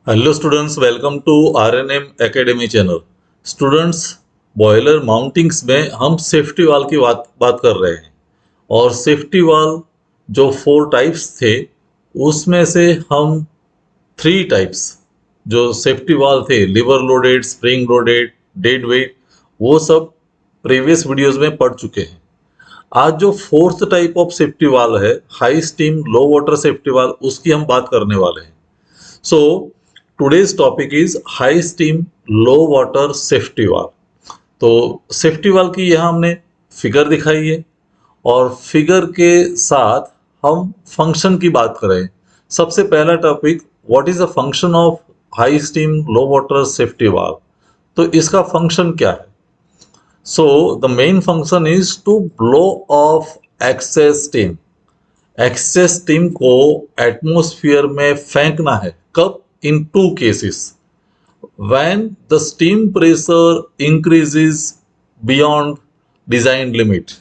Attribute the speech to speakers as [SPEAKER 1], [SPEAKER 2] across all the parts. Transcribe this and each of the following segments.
[SPEAKER 1] Hello students, welcome to RNM academy channel. Students, boiler mountings में हम safety वाल की बात कर रहे हैं। और सेफ्टी वाल जो 4 टाइप्स थे, उसमें से हम 3 टाइप्स जो सेफ्टी वाल थे, liver loaded, spring loaded, dead weight, वो सब प्रीवियस वीडियोस में पढ़ चुके हैं। आज जो फोर्थ टाइप ऑफ सेफ्टी वाल है, high steam low water safety वाल, उसकी हम बात करने वाले हैं। So today's topic is high steam low water safety valve। तो सेफ्टी वाल्व की यहाँ हमने फिगर दिखाई है और फिगर के साथ हम फंक्शन की बात करें। सबसे पहला topic, what is the function of high steam low water safety valve. तो इसका फंक्शन क्या है? So the main function is to blow off excess steam. Excess steam को एटमॉस्फेयर में फेंकना है। कब? In 2 cases, when the steam pressure increases beyond design limit.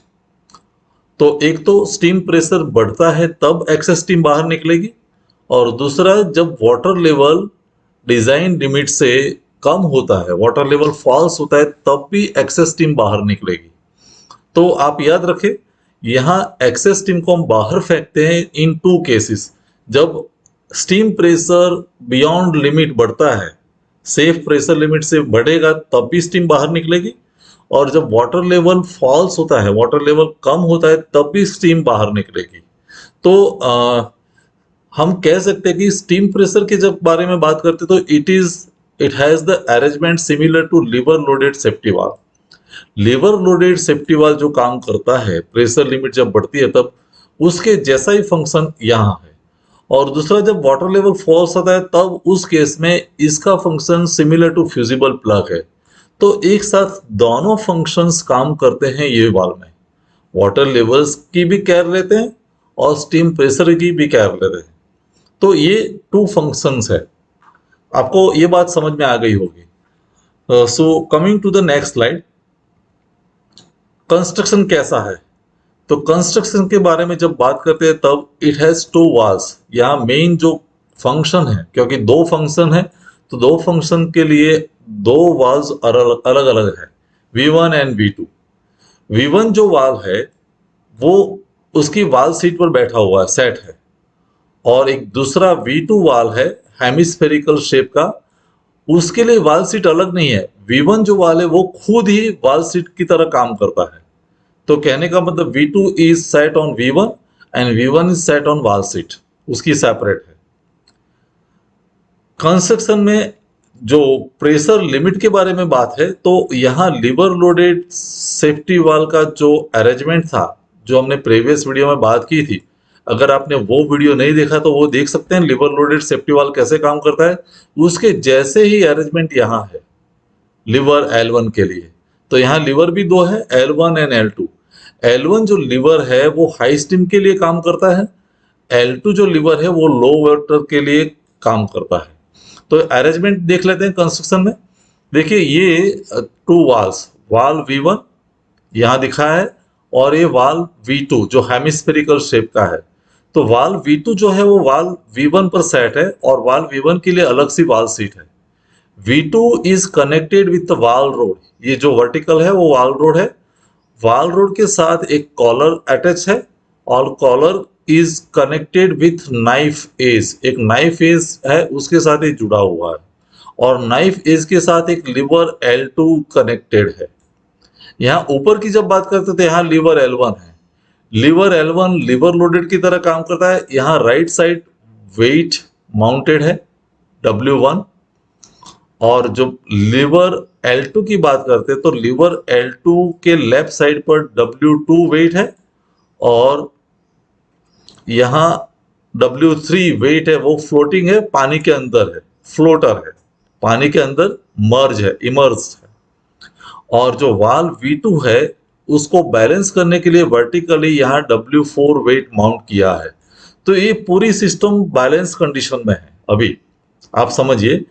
[SPEAKER 1] तो एक तो स्टीम प्रेशर बढ़ता है तब एक्सेस स्टीम बाहर निकलेगी, और दूसरा जब वाटर लेवल डिजाइन लिमिट से कम होता है, वाटर लेवल फॉल्स होता है, तब भी एक्सेस स्टीम बाहर निकलेगी। तो आप याद रखें, यहाँ एक्सेस स्टीम को हम बाहर फेंकते हैं इन 2 केसेस। जब स्टीम प्रेशर बियॉन्ड लिमिट बढ़ता है, सेफ प्रेशर लिमिट से बढ़ेगा, तब भी स्टीम बाहर निकलेगी। और जब वाटर लेवल फॉल्स होता है, वाटर लेवल कम होता है, तब भी स्टीम बाहर निकलेगी। तो हम कह सकते हैं कि स्टीम प्रेशर के जब बारे में बात करते तो it has the arrangement similar to lever loaded safety valve. Lever loaded safety valve जो काम करता है, प्रेशर लिमिट जब बढ़ती है तब उसके जैसा ही फंक्शन यहाँ है। और दूसरा, जब वाटर लेवल फॉल्स होता है, तब उस केस में इसका function similar to fusible plug है। तो एक साथ दोनों फंक्शंस काम करते हैं ये वाल्व में। वाटर लेवल्स की भी केयर लेते हैं और स्टीम प्रेशर की भी केयर लेते हैं। तो ये 2 फंक्शंस है। आपको ये बात समझ में आ गई होगी। So coming to the next slide, construction कैसा है? तो कंस्ट्रक्शन के बारे में जब बात करते हैं तब इट हैज 2 वाल्स। यहाँ मेन जो फंक्शन है, क्योंकि 2 फंक्शन है, तो 2 फंक्शन के लिए 2 वाल्स अलग अलग है, V1 एंड V2। V1 जो वाल्व है वो उसकी वाल सीट पर बैठा हुआ है, सेट है। और एक दूसरा V2 वाल्व है, हेमिस्फेरिकल शेप का, उसके लिए वाल सीट अलग नहीं है। V1 जो वाल है वो खुद ही वाल सीट की तरह काम करता है। तो कहने का मतलब V2 is set on V1 and V1 is set on वाल सीट, उसकी सेपरेट है। कंस्ट्रक्शन में जो प्रेशर लिमिट के बारे में बात है, तो यहाँ लिवर लोडेड सेफ्टी वाल का जो अरेंजमेंट था, जो हमने प्रीवियस वीडियो में बात की थी, अगर आपने वो वीडियो नहीं देखा तो वो देख सकते हैं, लिवर लोडेड सेफ्टी वाल कैसे काम करता है। उसके जैसे ही अरेंजमेंट यहाँ है लिवर L1 के लिए। तो यहाँ लिवर भी 2 है, L1 एंड L2। L1 जो लिवर है वो हाई स्टीम के लिए काम करता है, L2 जो लिवर है वो लो वाटर के लिए काम करता है। तो अरेंजमेंट देख लेते हैं कंस्ट्रक्शन में। देखिए, ये 2 वाल्स, वाल्व V1 यहाँ दिखा है, और ये वाल्व V2 जो हेमिस्फेरिकल शेप का है। तो वाल्व V2 जो है वो वाल्व V1 पर सेट है, और वाल्व V1 के लिए अलग सी वाल्व सीट है। V2 इज कनेक्टेड विथ वाल रोड। ये जो वर्टिकल है वो वाल रोड है। वाल रोड के साथ एक कॉलर अटैच है, और collar is connected with knife edge. एक नाइफ एज है, उसके साथ ये जुड़ा हुआ है, और नाइफ एज के साथ एक लिवर L2 कनेक्टेड है। यहाँ ऊपर की जब बात करते थे, यहाँ लिवर L1 है। लिवर L1 लिवर लोडेड की तरह काम करता है। यहाँ राइट साइड वेट माउंटेड है, W1। और जब लिवर L2 की बात करते हैं तो लिवर L2 के लेफ्ट साइड पर W2 वेट है, और यहाँ W3 वेट है, वो फ्लोटिंग है, पानी के अंदर है, फ्लोटर है, पानी के अंदर मर्ज है, इमर्ज है। और जो वाल्व V2 है, उसको बैलेंस करने के लिए वर्टिकली यहाँ W4 वेट माउंट किया है। तो ये पूरी सिस्टम बैलेंस कंडीशन में है। अभी आप समझिए,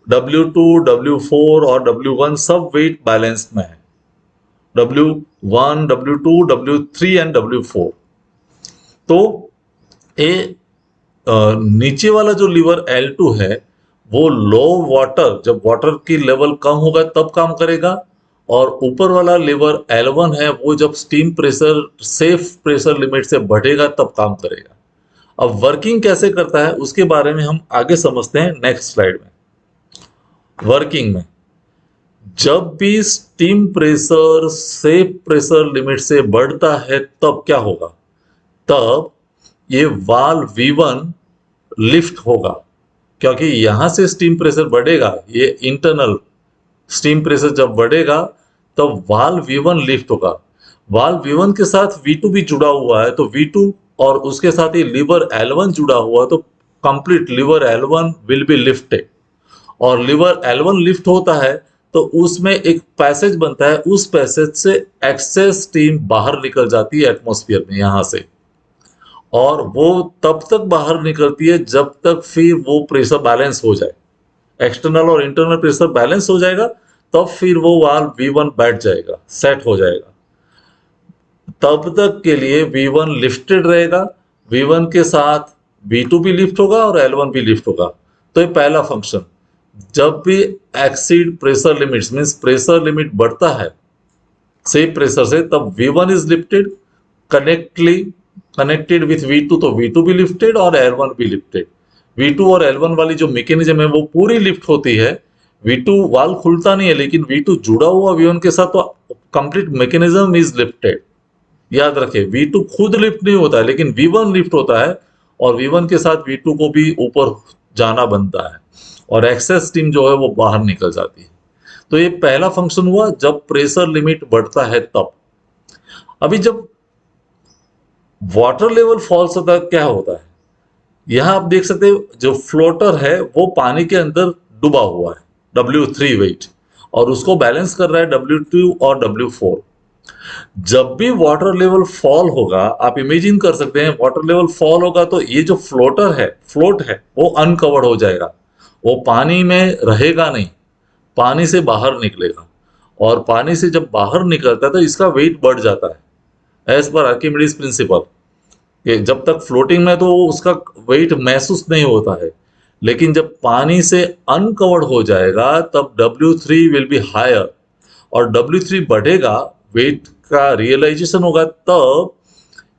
[SPEAKER 1] W2, W4 और W1 सब वेट बैलेंस में है। W1, W2, W3 and W4। तो ये नीचे वाला जो लीवर L2 है वो लो वाटर, जब वाटर की लेवल कम होगा तब काम करेगा, और ऊपर वाला लेवर L1 है वो जब steam pressure safe pressure limit से बढ़ेगा तब काम करेगा। अब वर्किंग कैसे करता है उसके बारे में हम आगे समझते हैं नेक्स्ट स्लाइड में। वर्किंग में जब भी steam pressure safe pressure limit से बढ़ता है तब क्या होगा, तब ये वाल्व V1 लिफ्ट होगा, क्योंकि यहां से स्टीम प्रेशर बढ़ेगा, ये इंटरनल स्टीम प्रेशर जब बढ़ेगा तब वाल्व V1 लिफ्ट होगा। वाल्व V1 के साथ V2 भी जुड़ा हुआ है, तो V2 और उसके साथ ही लीवर L1 जुड़ा हुआ है, तो complete lever L1 will be lifted. और लीवर L1 लिफ्ट होता है तो उसमें एक पैसेज बनता है, उस पैसेज से एक्सेस स्टीम बाहर निकल जाती है एटमॉस्फेयर में यहां से, और वो तब तक बाहर निकलती है जब तक फिर वो प्रेशर बैलेंस हो जाए, एक्सटर्नल और इंटरनल प्रेशर बैलेंस हो जाएगा, तब फिर वो वाल्व V1 बैठ जाएगा, सेट हो जाएगा। तब तक के लिए V1 लिफ्टेड रहेगा, V1 के साथ V2 भी लिफ्ट होगा और L1 भी लिफ्ट होगा। तो ये पहला फंक्शन। जब भी exceed pressure limits means pressure limit बढ़ता है सेम प्रेशर से, तब V1 is lifted connected with V2, तो V2 भी लिफ्टेड और L1 भी लिफ्टेड। V2 और L1 वाली जो मैकेनिज्म है वो पूरी लिफ्ट होती है। V2 वाल्व खुलता नहीं है, लेकिन V2 जुड़ा हुआ V1 के साथ, तो कंप्लीट मैकेनिज्म इज लिफ्टेड। याद रखें, V2 खुद लिफ्ट नहीं होता है, लेकिन V1 लिफ्ट होता है, और V1 के साथ V2 को भी ऊपर जाना बनता है, और एक्सेस स्टीम जो है वो बाहर निकल जाती है। तो ये पहला फंक्शन हुआ जब प्रेशर लिमिट बढ़ता है तब। अभी जब वाटर लेवल फॉल्स होता है क्या होता है, यहां आप देख सकते हो जो फ्लोटर है वो पानी के अंदर डूबा हुआ है W3 वेट, और उसको बैलेंस कर रहा है W2 और W4। जब भी वाटर लेवल फॉल होगा, आप इमेजिन कर सकते हैं वाटर लेवल फॉल होगा तो ये जो फ्लोट है वो अनकवर्ड हो जाएगा, वो पानी में रहेगा नहीं, पानी से बाहर निकलेगा, और पानी से जब बाहर निकलता है तो इसका वेट बढ़ जाता है एज पर आर्किमिडीज प्रिंसिपल, कि जब तक फ्लोटिंग में तो उसका वेट महसूस नहीं होता है, लेकिन जब पानी से अनकवर्ड हो जाएगा तब W3 विल बी हायर, और W3 बढ़ेगा, वेट का रियलाइजेशन होगा, तब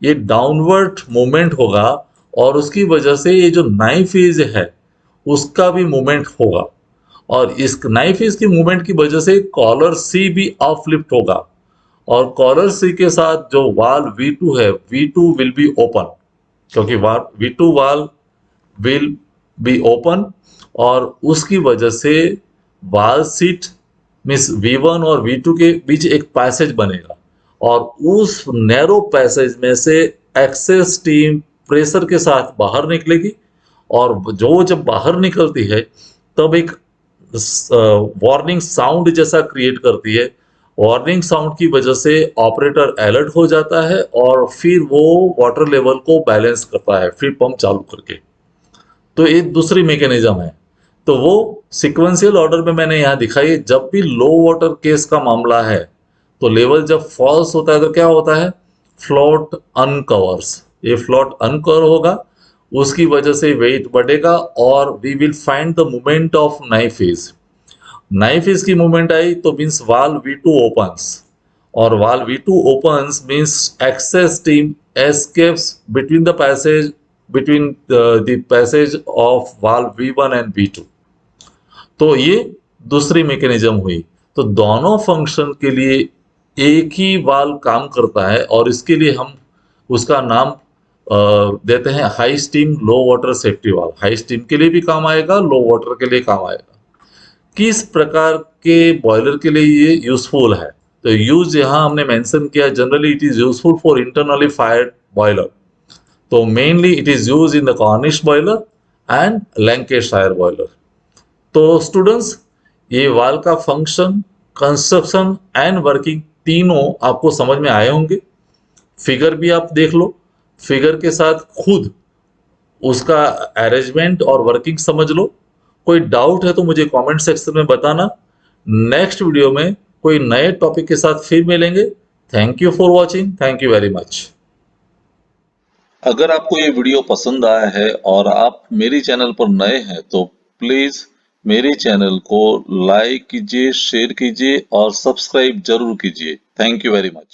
[SPEAKER 1] ये डाउनवर्ड मूवमेंट होगा, और उसकी वजह से ये जो नाइफ एज है उसका भी मूवमेंट होगा, और इस नाइफ एज की मूवमेंट की वजह से कॉलर सी भी ऑफ लिफ्ट होगा, और कॉलर सी के साथ जो वाल V2 है V2 विल बी ओपन, क्योंकि V2 वाल विल बी ओपन, और उसकी वजह से वाल सीट मीन्स V1 और V2 के बीच एक पैसेज बनेगा, और उस नैरो पैसेज में से एक्सेस स्टीम प्रेशर के साथ बाहर निकलेगी, और जो जब बाहर निकलती है तब एक वार्निंग साउंड जैसा क्रिएट करती है। वार्निंग साउंड की वजह से ऑपरेटर अलर्ट हो जाता है, और फिर वो वाटर लेवल को बैलेंस करता है फिर पंप चालू करके। तो ये दूसरी मैकेनिज्म है। तो वो सिक्वेंशियल ऑर्डर में मैंने यहाँ दिखाई है। जब भी लो वाटर केस का मामला है तो लेवल जब फॉल्स होता है तो क्या होता है, फ्लोट अनकवर्स, ये फ्लोट अनकवर होगा, उसकी वजह से वेट बढ़ेगा, और we will find the movement of knife edge. Knife edge की मूवमेंट आई तो मीन्स वाल V2 ओपन्स, और valve V2 opens means excess steam escapes between the passage between the passage of valve V1 and V2। तो ये दूसरी mechanism हुई। तो दोनों फंक्शन के लिए एक ही वाल्व काम करता है, और इसके लिए हम उसका नाम देते हैं high steam low water safety valve. High steam के लिए भी काम आएगा, लो वाटर के लिए काम आएगा। किस प्रकार के बॉयलर के लिए ये यूजफुल है, तो यूज यहाँ हमने मेंशन किया, generally it is useful for internally fired boiler. तो mainly it is use in the Cornish boiler and Lancashire boiler. तो स्टूडेंट्स, ये वाल का फंक्शन, कंस्ट्रक्शन एंड वर्किंग तीनों आपको समझ में आए होंगे। फिगर भी आप देख लो, फिगर के साथ खुद उसका अरेंजमेंट और वर्किंग समझ लो। कोई डाउट है तो मुझे कमेंट सेक्शन में बताना। नेक्स्ट वीडियो में कोई नए टॉपिक के साथ फिर मिलेंगे। Thank you for watching, thank you very much. अगर आपको ये वीडियो पसंद आया है और आप मेरी चैनल पर नए हैं तो प्लीज मेरे चैनल को लाइक कीजिए, शेयर कीजिए और सब्सक्राइब जरूर कीजिए। Thank you very much.